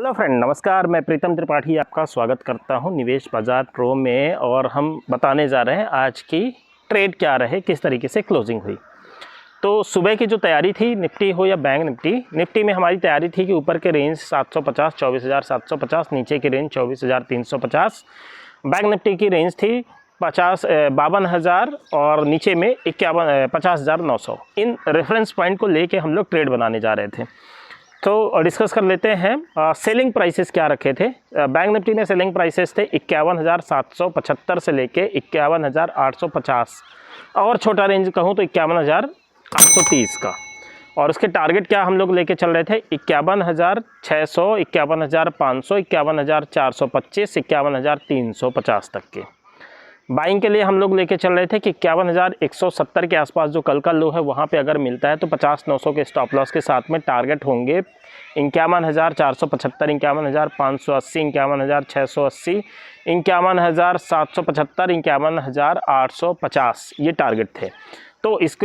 Hello friend, नमस्कार। मैं प्रीतम त्रिपाठी आपका स्वागत करता हूं निवेश बाजार प्रो में। और हम बताने जा रहे हैं आज की ट्रेड क्या रहे, किस तरीके से क्लोजिंग हुई। तो सुबह की जो तैयारी थी, निफ्टी हो या बैंक निफ्टी में हमारी तैयारी थी कि ऊपर के रेंज 750 24,750, नीचे की रेंज 24,350। बैंक निफ्टी की रेंज थी 52,000 और नीचे में 50,900। इन रेफरेंस पॉइंट को लेके हम लोग ट्रेड बनाने जा रहे थे। तो डिस्कस कर लेते हैं सेलिंग प्राइसेस क्या रखे थे। बैंक निफ्टी में सेलिंग प्राइसेस थे 51,775 से लेके 51,850, और छोटा रेंज कहूँ तो 51,830 का। और उसके टारगेट क्या हम लोग लेके चल रहे थे, 51,600, 51,500, 51,425, 51,350 तक के। बाइंग के लिए हम लोग लेके चल रहे थे कि 51,170 के आसपास जो कल का लो है वहाँ पे अगर मिलता है तो 50,900 के स्टॉप लॉस के साथ में टारगेट होंगे 51,475, 51,580, 51,680, 51,775, 51,850 ये टारगेट थे। तो इस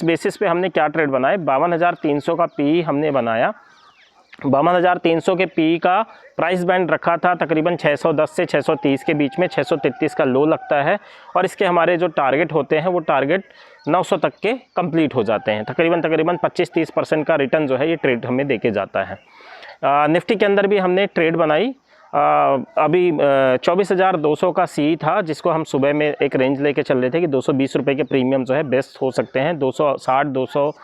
बेसिस पे हमने क्या ट्रेड बनाए, 52,300 का पी हमने बनाया। 52,300 के पी का प्राइस बैंड रखा था तकरीबन 610 से 630 के बीच में। 633 का लो लगता है और इसके हमारे जो टारगेट होते हैं वो टारगेट 900 तक के कंप्लीट हो जाते हैं। तकरीबन 25-30% का रिटर्न जो है ये ट्रेड हमें देके जाता है। निफ्टी के अंदर भी हमने ट्रेड बनाई। अभी 24,200 का सी था, जिसको हम सुबह में एक रेंज लेके चल रहे थे कि 220 रुपये के प्रीमियम जो है बेस्ट हो सकते हैं। 260, 200,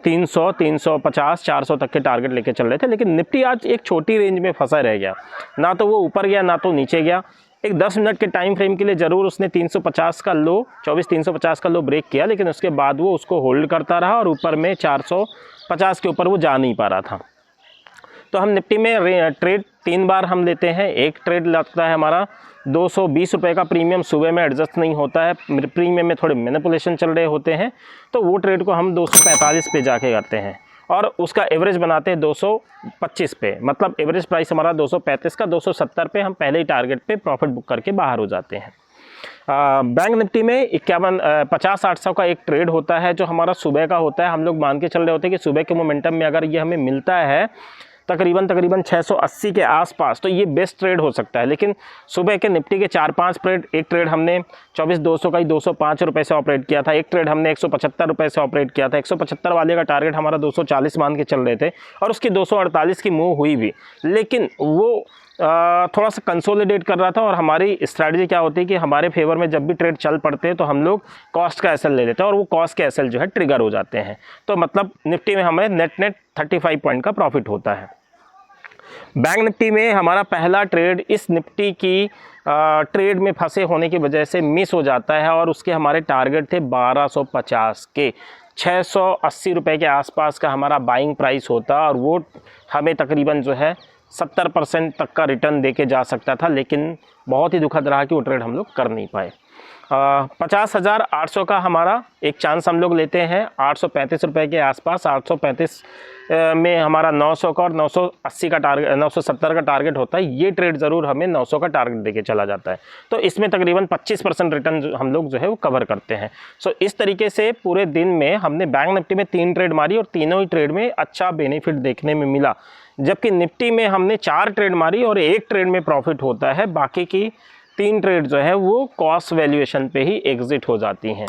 300, 350, 400 तक के टारगेट लेके चल रहे थे। लेकिन निफ्टी आज एक छोटी रेंज में फंसा रह गया, ना तो वो ऊपर गया ना तो नीचे गया। एक 10 मिनट के टाइम फ्रेम के लिए ज़रूर उसने 350 का लो, 24,350 का लो ब्रेक किया, लेकिन उसके बाद वो उसको होल्ड करता रहा और ऊपर में 450 के ऊपर वो जा नहीं पा रहा था। तो हम निफ्टी में ट्रेड 3 बार हम लेते हैं। एक ट्रेड लगता है हमारा 220 रुपये का प्रीमियम, सुबह में एडजस्ट नहीं होता है, प्रीमियम में थोड़े मैनिपुलेशन चल रहे होते हैं, तो वो ट्रेड को हम 245 पे जाके करते हैं और उसका एवरेज बनाते हैं 225 पे। मतलब एवरेज प्राइस हमारा 235 का, 270 पे हम पहले ही टारगेट पे प्रॉफिट बुक करके बाहर हो जाते हैं। बैंक निफ्टी में 50-800 का एक ट्रेड होता है जो हमारा सुबह का होता है। हम लोग मान के चल रहे होते हैं कि सुबह के मोमेंटम में अगर ये हमें मिलता है तकरीबन 680 के आसपास तो ये बेस्ट ट्रेड हो सकता है। लेकिन सुबह के निफ्टी के 4-5 ट्रेड, एक ट्रेड हमने 24,200 का ही 205 रुपये से ऑपरेट किया था, एक ट्रेड हमने 175 रुपये से ऑपरेट किया था। 175 वाले का टारगेट हमारा 240 मान के चल रहे थे और उसकी 248 की मूव हुई भी, लेकिन वो थोड़ा सा कंसोलिडेट कर रहा था। और हमारी स्ट्रैटेजी क्या होती है कि हमारे फेवर में जब भी ट्रेड चल पड़ते हैं तो हम लोग कॉस्ट का एसएल ले लेते हैं और वो कॉस्ट के एसएल जो है ट्रिगर हो जाते हैं। तो मतलब निफ्टी में हमें नेट 35 पॉइंट का प्रॉफिट होता है। बैंक निफ्टी में हमारा पहला ट्रेड इस निफ्टी की ट्रेड में फंसे होने की वजह से मिस हो जाता है और उसके हमारे टारगेट थे 1250 के। 680 रुपये के आसपास का हमारा बाइंग प्राइस होता और वो हमें तकरीबन जो है 70% तक का रिटर्न देके जा सकता था, लेकिन बहुत ही दुखद रहा कि वो ट्रेड हम लोग कर नहीं पाए। 50,800 का हमारा एक चांस हम लोग लेते हैं 835 रुपये के आसपास। 835 में हमारा 900 का और 980 का टारगेट, 970 का टारगेट होता है। ये ट्रेड ज़रूर हमें 900 का टारगेट देके चला जाता है, तो इसमें तकरीबन 25% रिटर्न हम लोग जो है वो कवर करते हैं। सो इस तरीके से पूरे दिन में हमने बैंक निफ्टी में 3 ट्रेड मारी और तीनों ही ट्रेड में अच्छा बेनिफिट देखने में मिला। जबकि निफ्टी में हमने 4 ट्रेड मारी और एक ट्रेड में प्रॉफिट होता है, बाकी की 3 ट्रेड जो है वो कॉस्ट वैल्यूएशन पे ही एग्जिट हो जाती हैं।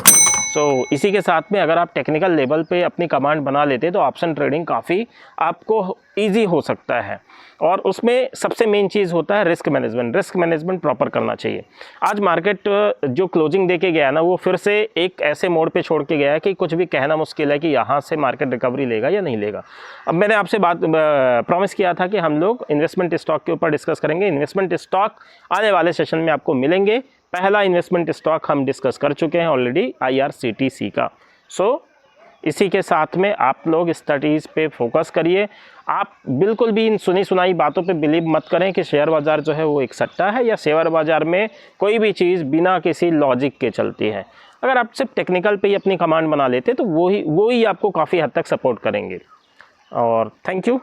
सो इसी के साथ में अगर आप टेक्निकल लेवल पे अपनी कमांड बना लेते तो ऑप्शन ट्रेडिंग काफ़ी आपको इजी हो सकता है। और उसमें सबसे मेन चीज़ होता है रिस्क मैनेजमेंट प्रॉपर करना चाहिए। आज मार्केट जो क्लोजिंग दे के गया ना, वो फिर से एक ऐसे मोड पे छोड़ के गया है कि कुछ भी कहना मुश्किल है कि यहाँ से मार्केट रिकवरी लेगा या नहीं लेगा। अब मैंने आपसे प्रॉमिस किया था कि हम लोग इन्वेस्टमेंट स्टॉक के ऊपर डिस्कस करेंगे। इन्वेस्टमेंट स्टॉक आने वाले सेशन में आपको मिलेंगे। पहला इन्वेस्टमेंट स्टॉक हम डिस्कस कर चुके हैं ऑलरेडी, IRCTC का। सो इसी के साथ में आप लोग स्टडीज़ पे फोकस करिए। आप बिल्कुल भी इन सुनी सुनाई बातों पे बिलीव मत करें कि शेयर बाज़ार जो है वो एक सट्टा है या शेयर बाज़ार में कोई भी चीज़ बिना किसी लॉजिक के चलती है। अगर आप सिर्फ टेक्निकल पे ही अपनी कमांड बना लेते तो वो ही आपको काफ़ी हद तक सपोर्ट करेंगे। और थैंक यू।